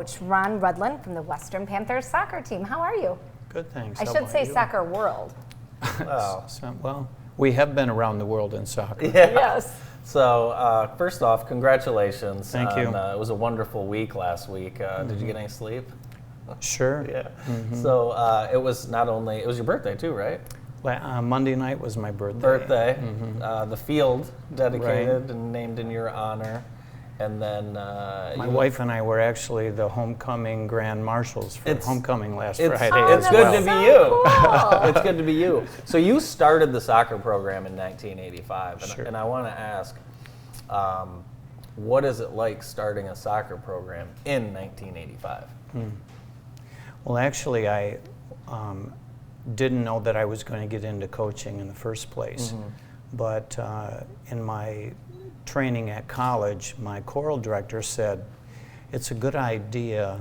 Coach Ron Rudland from the Western Panthers soccer team. How are you? Good, thanks. I How should about say you? soccer world. Wow. Well, we have been around the world in soccer. Yeah. Yes. So first off, congratulations. Thank you. It was a wonderful week last week. Did you get any sleep? Sure. Yeah. So it was it was your birthday too, right? Monday night was my birthday. The field dedicated and named in your honor. And then My wife and I were actually the homecoming grand marshals for homecoming last Friday. It's Oh, good that to was be so you. cool. It's good to be you. So you started the soccer program in 1985, Sure. and I want to ask, what is it like starting a soccer program in 1985? Well, actually, I didn't know that I was going to get into coaching in the first place. But in my training at college, my choral director said, it's a good idea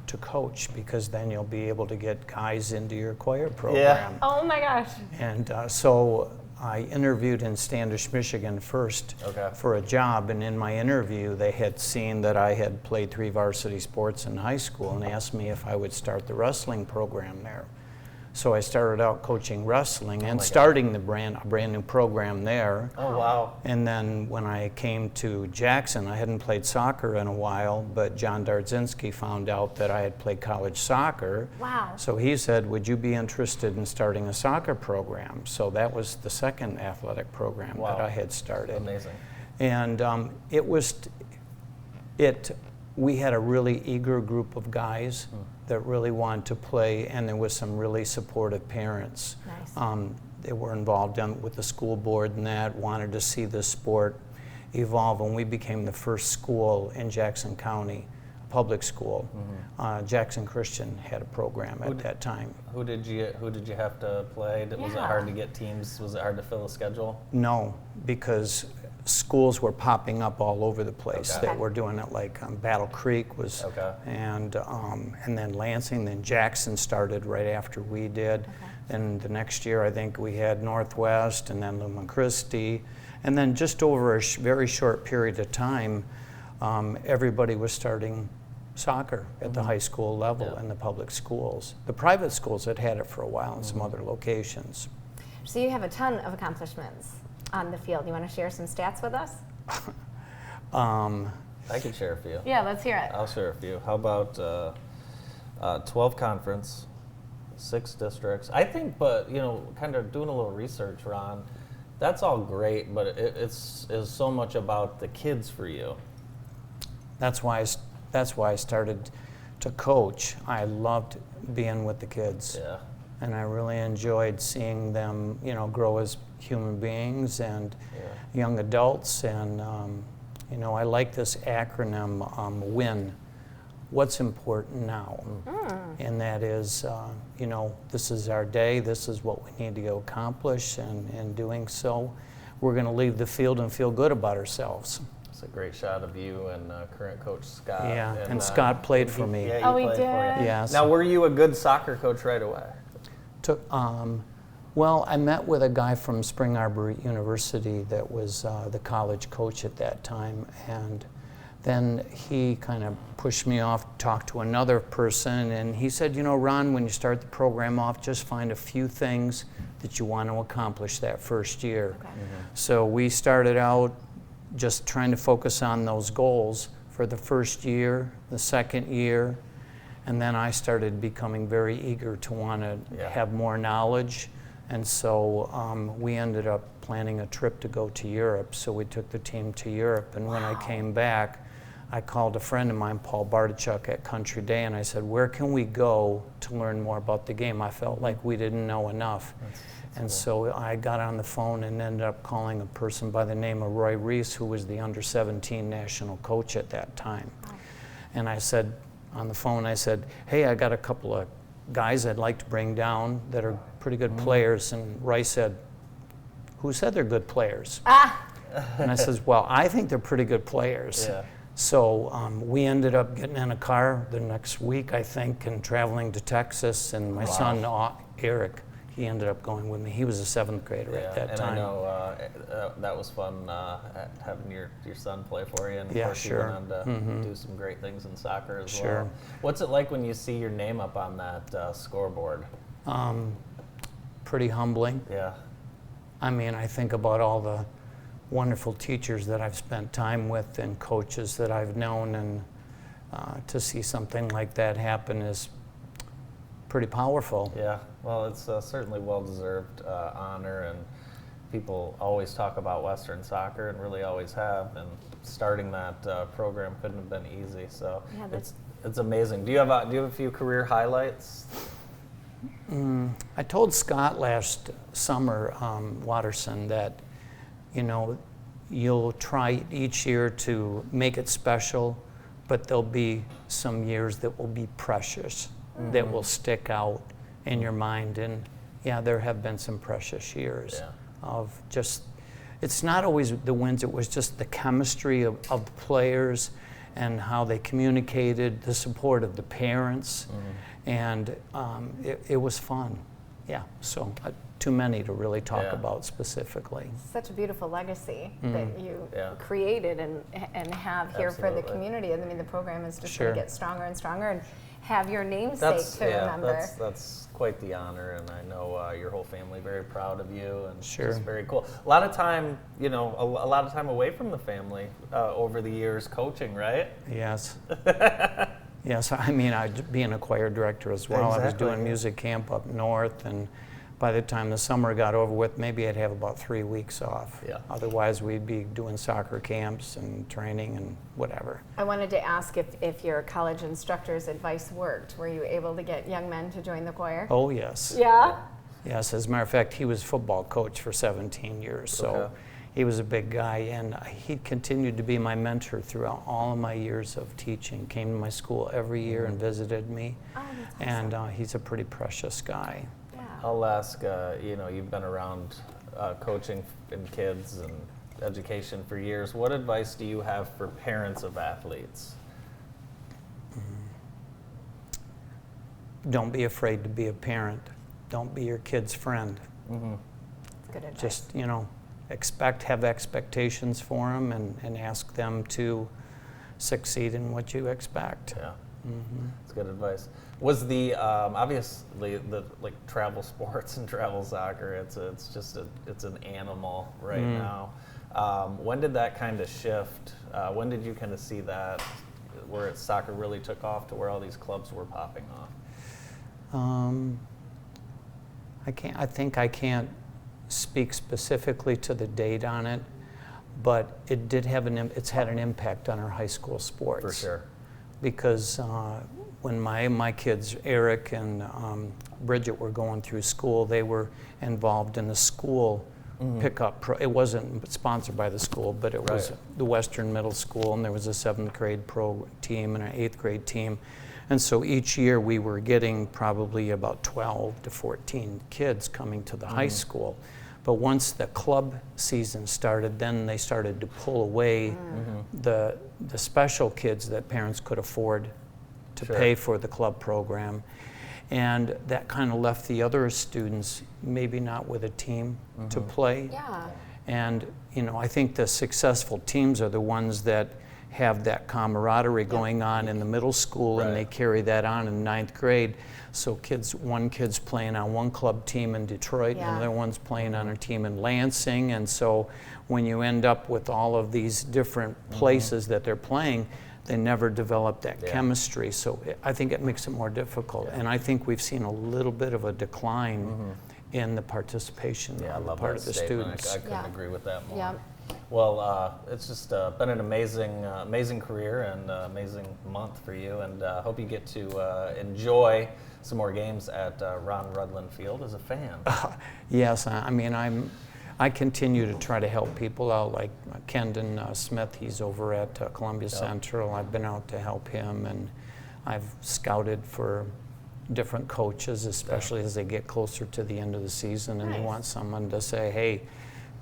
to coach because then you'll be able to get guys into your choir program. Oh my gosh. And so I interviewed in Standish, Michigan first for a job, and in my interview they had seen that I had played 3 varsity sports in high school and asked me if I would start the wrestling program there. So I started out coaching wrestling and starting the brand new program there. Oh, wow. And then when I came to Jackson, I hadn't played soccer in a while, but John Dardzinski found out that I had played college soccer. Wow. So he said, would you be interested in starting a soccer program? So that was the second athletic program that I had started. Amazing. And we had a really eager group of guys that really wanted to play, and there was some really supportive parents. Nice. They were involved with the school board and that, wanted to see the sport evolve, and we became the first school in Jackson County, public school. Jackson Christian had a program at that time. Who did you have to play? Was it hard to get teams? Was it hard to fill a schedule? No, because schools were popping up all over the place that were doing it. Like Battle Creek was, and then Lansing, then Jackson started right after we did. And the next year, I think we had Northwest, and then Lumen Christi, and then just over a very short period of time, everybody was starting soccer at the high school level in the public schools. The private schools had had it for a while in some other locations. So you have a ton of accomplishments on the field. You want to share some stats with us? I can share a few. Yeah, let's hear it. I'll share a few. How about 12 conference, 6 districts? I think, but kind of doing a little research, Ron, that's all great, but it's so much about the kids for you. That's why I started to coach. I loved being with the kids. Yeah. And I really enjoyed seeing them, grow as human beings and young adults. And, I like this acronym, WIN, what's important now. And that is, this is our day, this is what we need to go accomplish, and in doing so, we're going to leave the field and feel good about ourselves. It's a great shot of you and current coach Scott. Yeah, and Scott played for me. Yeah, he played did? For you. Yes. Now, were you a good soccer coach right away? Well, I met with a guy from Spring Arbor University that was the college coach at that time, and then he kind of pushed me off, talked to another person, and he said, Ron, when you start the program off, just find a few things that you want to accomplish that first year. So we started out just trying to focus on those goals for the first year, the second year, and then I started becoming very eager to want to have more knowledge. And so we ended up planning a trip to go to Europe. So we took the team to Europe. And when I came back, I called a friend of mine, Paul Bartichuk, at Country Day, and I said, where can we go to learn more about the game? I felt like we didn't know enough. And so I got on the phone and ended up calling a person by the name of Roy Reese, who was the under-17 national coach at that time. And I said, on the phone, I said, hey, I got a couple of guys I'd like to bring down that are pretty good players. And Roy said, who said they're good players? And I says, well, I think they're pretty good players. Yeah. So we ended up getting in a car the next week, I think, and traveling to Texas. And my son, Eric, he ended up going with me. He was a 7th grader at that time. And I know that was fun having your son play for you. And of course sure. you went on to do some great things in soccer as Sure. well. What's it like when you see your name up on that scoreboard? Pretty humbling. Yeah. I mean, I think about all the wonderful teachers that I've spent time with and coaches that I've known, and to see something like that happen is pretty powerful. Yeah, well, it's certainly well-deserved honor, and people always talk about Western soccer, and really always have, and starting that program couldn't have been easy, so Yeah, it's amazing. Do you have a few career highlights? I told Scott last summer, Watterson, that, you know, you'll try each year to make it special, but there'll be some years that will be precious, that will stick out in your mind. And yeah, there have been some precious years of just, it's not always the wins, it was just the chemistry of the players and how they communicated, the support of the parents, and it was fun. Yeah, so too many to really talk about specifically. Such a beautiful legacy that you Yeah. created and have here for the Absolutely. community. I mean, the program is just Sure. going to get stronger and stronger, and have your namesake to remember. That's quite the honor, and I know your whole family very proud of you, and Sure. it's very cool. A lot of time, you know, a lot of time away from the family over the years coaching, right? Yes. Yes, I mean, I'd be an choir director as well. I was Exactly, doing music camp up north, and by the time the summer got over with, maybe I'd have about 3 weeks off. Yeah. Otherwise, we'd be doing soccer camps and training and whatever. I wanted to ask if your college instructor's advice worked. Were you able to get young men to join the choir? Oh, yes. Yeah? Yes, as a matter of fact, he was football coach for 17 years, so Okay. he was a big guy, and he continued to be my mentor throughout all of my years of teaching. Came to my school every year and visited me, Oh, that's awesome. and he's a pretty precious guy. Yeah. I'll ask, you know, you've been around coaching and kids and education for years. What advice do you have for parents of athletes? Don't be afraid to be a parent. Don't be your kid's friend. That's good advice. Just, you know, have expectations for them and ask them to succeed in what you expect. Yeah, that's good advice. Was the obviously the like travel sports and travel soccer? It's just it's an animal right now. When did that kind of shift? When did you kind of see that where soccer really took off to where all these clubs were popping off? I think I can't speak specifically to the date on it, but it did have it's had an impact on our high school sports. For sure. Because when my kids, Eric and Bridget, were going through school, they were involved in the school pickup. It wasn't sponsored by the school, but it was the Western Middle School, and there was a 7th grade pro team and an 8th grade team. And so each year we were getting probably about 12 to 14 kids coming to the high school. But once the club season started, then they started to pull away the special kids that parents could afford to pay for the club program. And that kind of left the other students maybe not with a team to play. Yeah. And, you know, I think the successful teams are the ones that have that camaraderie going on in the middle school, and they carry that on in 9th grade. So one kid's playing on one club team in Detroit, and another one's playing on a team in Lansing. And so when you end up with all of these different places that they're playing, they never develop that chemistry. So I think it makes it more difficult. And I think we've seen a little bit of a decline in the participation on the part of the students. I couldn't agree with that more. Yeah. Well, it's just been an amazing career and amazing month for you, and hope you get to enjoy some more games at Ron Rudland Field as a fan. Yes, I mean, I continue to try to help people out, like Kendon Smith. He's over at Columbia Central. I've been out to help him, and I've scouted for different coaches, especially as they get closer to the end of the season, and they want someone to say, hey,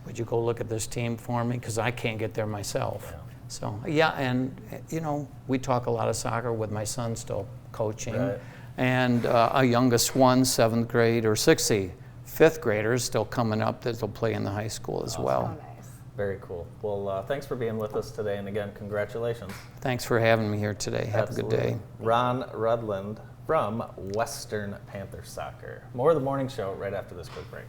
would you go look at this team for me? Because I can't get there myself. So, yeah, and, you know, we talk a lot of soccer with my son still coaching. And our youngest one, 7th grade, or 6th fifth graders still coming up that will play in the high school as well. Oh, nice. Very cool. Well, thanks for being with us today, and again, congratulations. Thanks for having me here today. Have a good day. Ron Rudland from Western Panthers Soccer. More of the morning show right after this quick break.